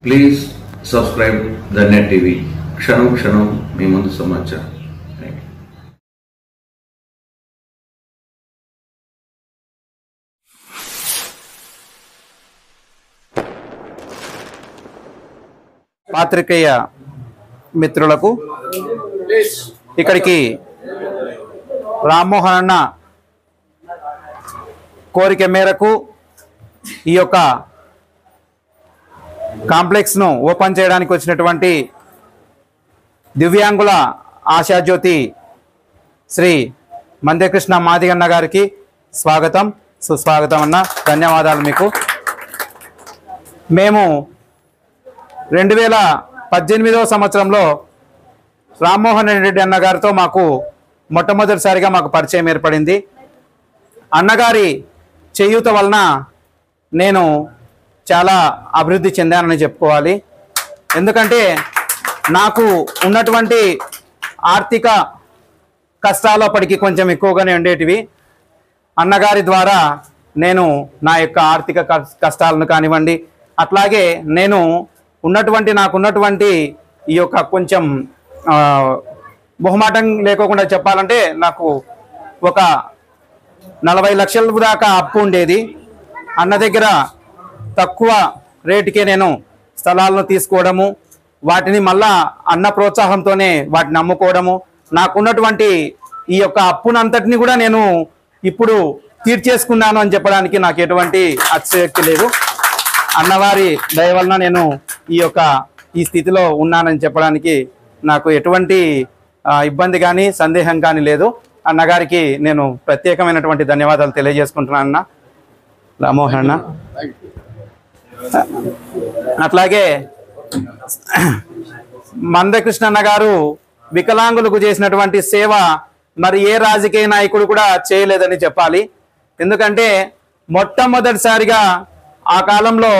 Please subscribe the net TV. క్షణం క్షణం మీ ముందు సమాచారం. పాత్రికేయ మిత్రులకు ఇక్కడికి రామ్మోహన్ అన్న కోరిక మేరకు ఈ యొక్క కాంప్లెక్స్ను ఓపెన్ చేయడానికి వచ్చినటువంటి దివ్యాంగుల ఆశాజ్యోతి శ్రీ మందకృష్ణ మాదిగన్న గారికి స్వాగతం, సుస్వాగతం అన్న. ధన్యవాదాలు మీకు. మేము 2018వ సంవత్సరంలో రామ్మోహన్ రెడ్డి అన్న గారితో మాకు మొట్టమొదటిసారిగా మాకు పరిచయం ఏర్పడింది. అన్నగారి చేయూత వలన నేను చాలా అభివృద్ధి చెందానని చెప్పుకోవాలి. ఎందుకంటే నాకు ఉన్నటువంటి ఆర్థిక కష్టాలు అప్పటికి కొంచెం ఎక్కువగానే ఉండేటివి. అన్నగారి ద్వారా నేను నా యొక్క ఆర్థిక కష్టాలను కానివ్వండి, అట్లాగే నేను నాకున్నటువంటి ఈ యొక్క కొంచెం మొహమాటం లేకోకుండా చెప్పాలంటే నాకు ఒక 40 లక్షల దాకా అప్పు ఉండేది. అన్న దగ్గర తక్కువ రేటుకే నేను స్థలాలను తీసుకోవడము, వాటిని మళ్ళా అన్న ప్రోత్సాహంతోనే వాటిని అమ్ముకోవడము, నాకున్నటువంటి ఈ యొక్క అప్పునంతటిని కూడా నేను ఇప్పుడు తీర్చేసుకున్నాను అని చెప్పడానికి నాకు ఎటువంటి అతిశయోక్తి లేదు. అన్నవారి దయ వలన నేను ఈ స్థితిలో ఉన్నానని చెప్పడానికి నాకు ఎటువంటి ఇబ్బంది కానీ సందేహం కానీ లేదు. అన్నగారికి నేను ప్రత్యేకమైనటువంటి ధన్యవాదాలు తెలియజేసుకుంటున్నాను అన్న రామ్మోహన్ అన్న. అట్లాగే మందకృష్ణ అన్న గారు వికలాంగులకు చేసినటువంటి సేవ మరి ఏ రాజకీయ నాయకుడు కూడా చేయలేదని చెప్పాలి. ఎందుకంటే మొట్టమొదటిసారిగా ఆ కాలంలో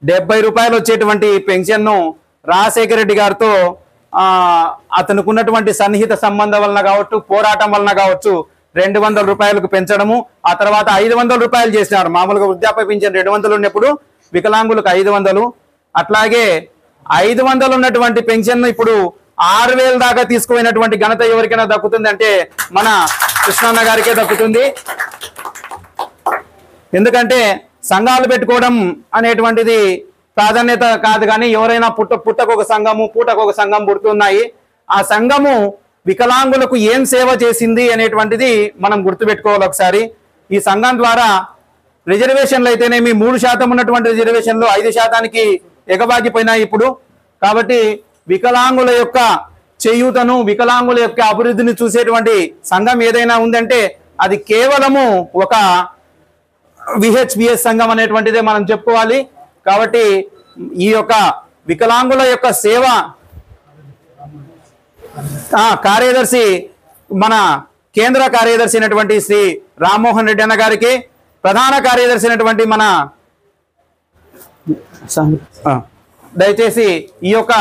70 రూపాయలు వచ్చేటువంటి పెన్షన్ను రాజశేఖర రెడ్డి గారితో అతనికి ఉన్నటువంటి సన్నిహిత సంబంధం వలన కావచ్చు, పోరాటం వలన కావచ్చు 200 రూపాయలకు పెంచడము, ఆ తర్వాత 500 రూపాయలు చేసినారు. మామూలుగా వృద్ధాప్య పింఛన్ 200 ఉన్నప్పుడు వికలాంగులకు 500. అట్లాగే 500 ఉన్నటువంటి పెన్షన్ ఇప్పుడు 6000 దాకా తీసుకుపోయినటువంటి ఘనత ఎవరికైనా దక్కుతుంది అంటే మన కృష్ణన్న గారికే దక్కుతుంది. ఎందుకంటే సంఘాలు పెట్టుకోవడం అనేటువంటిది ప్రాధాన్యత కాదు, కానీ ఎవరైనా పుట్టకొక సంఘము, పూటకొక సంఘం పుడుతున్నాయి. ఆ సంఘము వికలాంగులకు ఏం సేవ చేసింది అనేటువంటిది మనం గుర్తుపెట్టుకోవాలి ఒకసారి. ఈ సంఘం ద్వారా రిజర్వేషన్లు అయితేనేమి 3% ఉన్నటువంటి రిజర్వేషన్లు 5%కి ఎగబాకిపోయినాయి ఇప్పుడు. కాబట్టి వికలాంగుల యొక్క చేయూతను, వికలాంగుల యొక్క అభివృద్ధిని చూసేటువంటి సంఘం ఏదైనా ఉందంటే అది కేవలము ఒక విహెచ్పిఎస్ సంఘం అనేటువంటిదే మనం చెప్పుకోవాలి. కాబట్టి ఈ యొక్క వికలాంగుల యొక్క సేవ కార్యదర్శి, మన కేంద్ర కార్యదర్శి అయినటువంటి శ్రీ రామ్మోహన్ రెడ్డి అన్న గారికి, ప్రధాన కార్యదర్శి అయినటువంటి మన దయచేసి ఈ యొక్క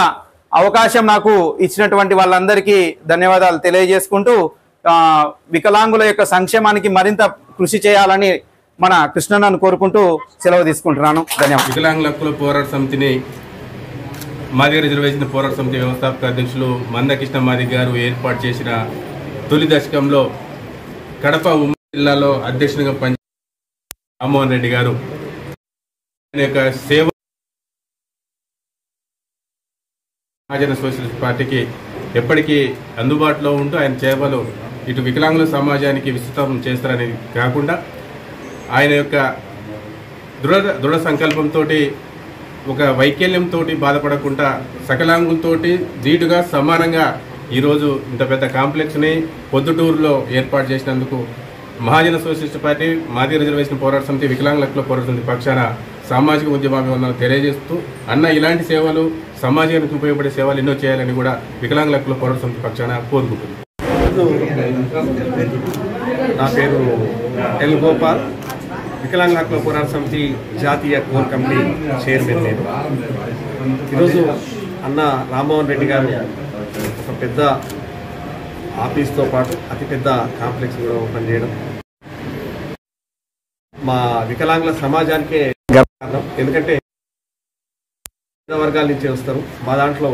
అవకాశం నాకు ఇచ్చినటువంటి వాళ్ళందరికీ ధన్యవాదాలు తెలియజేసుకుంటూ వికలాంగుల యొక్క సంక్షేమానికి మరింత కృషి చేయాలని మన కృష్ణన్నను కోరుకుంటూ సెలవు తీసుకుంటున్నాను. ధన్యవాదాలు. వికలాంగుల హక్కుల పోరాట సమితిని మాదిగ రిజర్వేషన్ పోరాట సమితి వ్యవస్థాపక అధ్యక్షులు మందకృష్ణ మాదిగ గారు ఏర్పాటు చేసిన తొలి దశకంలో కడప ఉమ్మడి జిల్లాలో అధ్యక్షునిగా పనిచేసిన రామ్మోహన్ రెడ్డి గారు ఆయన యొక్క సేవ మహాజన సోషలిస్ట్ పార్టీకి ఎప్పటికీ అందుబాటులో ఉంటూ ఆయన సేవలు ఇటు వికలాంగుల సమాజానికి విస్తృతం చేస్తారని కాకుండా ఆయన యొక్క దృఢ సంకల్పంతో, ఒక వైకల్యంతో బాధపడకుండా సకలాంగులతో ధీటుగా సమానంగా ఈరోజు ఇంత పెద్ద కాంప్లెక్స్ని పొద్దుటూరులో ఏర్పాటు చేసినందుకు మహాజన సోషలిస్ట్ పార్టీ, మాదిగ రిజర్వేషన్ పోరాట సమితి, వికలాంగుల హక్కుల పోరాట సమితి పక్షాన సామాజిక ఉద్యమాభివందనలు తెలియజేస్తూ అన్న ఇలాంటి సేవలు, సమాజానికి ఉపయోగపడే సేవలు ఎన్నో చేయాలని కూడా వికలాంగుల హక్కుల పోరాట సమితి పక్షాన కోరుకుంటుంది. నా పేరు ఎల్ గోపాల్, వికలాంగుల హక్కుల పోరాట సమితి జాతీయ కోర్ కమిటీ చైర్మన్ నేను. ఈరోజు అన్న రామ్మోహన్ రెడ్డి గారు ఒక పెద్ద ఆఫీస్తో పాటు అతిపెద్ద కాంప్లెక్స్ కూడా ఓపెన్ చేయడం మా వికలాంగుల సమాజానికే గర్వకారణం. ఎందుకంటే వర్గాల నుంచి వస్తారు. మా దాంట్లో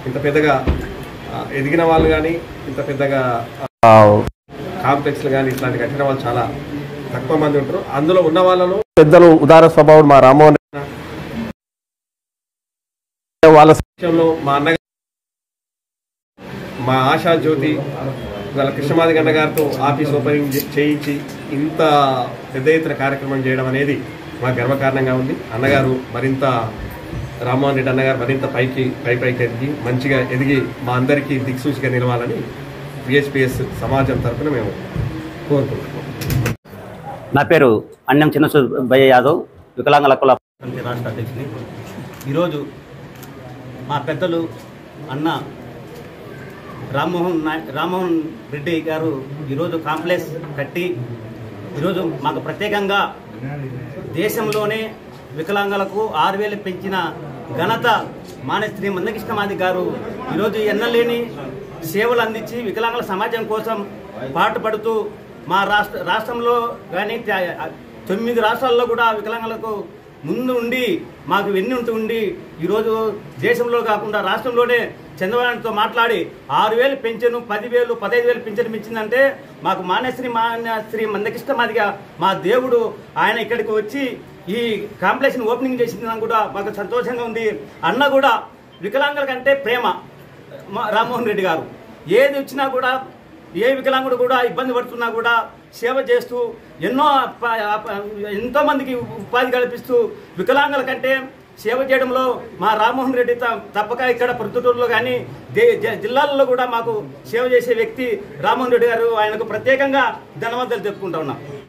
ఇంత పెద్దగా ఎదిగిన వాళ్ళు కానీ ఇంత పెద్దగా కాంప్లెక్స్లు కానీ ఇట్లాంటి కట్టిన వాళ్ళు చాలా తక్కువ మంది ఉంటారు. అందులో ఉన్న వాళ్ళను పెద్దలు ఉదార స్వభావం మా రామ్మోహన్ వాళ్ళ సమక్షంలో మా అన్నగారు మా ఆశా జ్యోతి వాళ్ళ కృష్ణమాదిగన్న గారితో ఆఫీస్ ఓపెనింగ్ చేయించి ఇంత పెద్ద ఎత్తున కార్యక్రమం చేయడం అనేది మాకు గర్వకారణంగా ఉంది. అన్నగారు మరింత రామ్మోహన్ రెడ్డి అన్నగారు మరింత పైకి ఎదిగి మంచిగా ఎదిగి మా అందరికీ దిక్సూచిగా నిలవాలని విహెచ్పిఎస్ సమాజం తరఫున మేము కోరుకుంటున్నాం. నా పేరు అన్నం చిన్న సుబ్బయ్య యాదవ్, వికలాంగుల హక్కుల సమితి రాష్ట్ర అధ్యక్షుని. ఈరోజు మా పెద్దలు అన్న రామ్మోహన్ రెడ్డి గారు ఈరోజు కాంప్లెక్స్ కట్టి ఈరోజు మాకు ప్రత్యేకంగా దేశంలోనే వికలాంగులకు 6,000 పెంచిన ఘనత మానశ్రీ మందకృష్ణమాది గారు ఈరోజు ఎన్నలేని సేవలు అందించి వికలాంగుల సమాజం కోసం పాటుపడుతూ మా రాష్ట్రంలో కానీ 9 రాష్ట్రాల్లో కూడా వికలాంగులకు ముందు ఉండి మాకు వెన్నుంటూ ఉండి ఈరోజు దేశంలో కాకుండా రాష్ట్రంలోనే చంద్రబాబుతో మాట్లాడి 6,000 పెన్షన్ 10,000 15,000 పెన్షన్ ఇచ్చిందంటే మాకు మానశ్రీ మందకృష్ణమాదిగా మా దేవుడు ఆయన ఇక్కడికి వచ్చి ఈ కాంప్లెక్స్ని ఓపెనింగ్ చేసిందని కూడా మాకు సంతోషంగా ఉంది. అన్న కూడా వికలాంగుల కంటే ప్రేమ రామ్మోహన్ రెడ్డి గారు ఏది వచ్చినా కూడా ఏ వికలాంగుడు కూడా ఇబ్బంది పడుతున్నా కూడా సేవ చేస్తూ ఎంతో మందికి ఉపాధి కల్పిస్తూ వికలాంగుల కంటే సేవ చేయడంలో మా రామ్మోహన్ రెడ్డి తప్పక ఇక్కడ ప్రొద్దుటూరులో కానీ జిల్లాల్లో కూడా మాకు సేవ చేసే వ్యక్తి రామ్మోహన్ రెడ్డి గారు. ఆయనకు ప్రత్యేకంగా ధన్యవాదాలు చెప్పుకుంటా ఉన్నాం.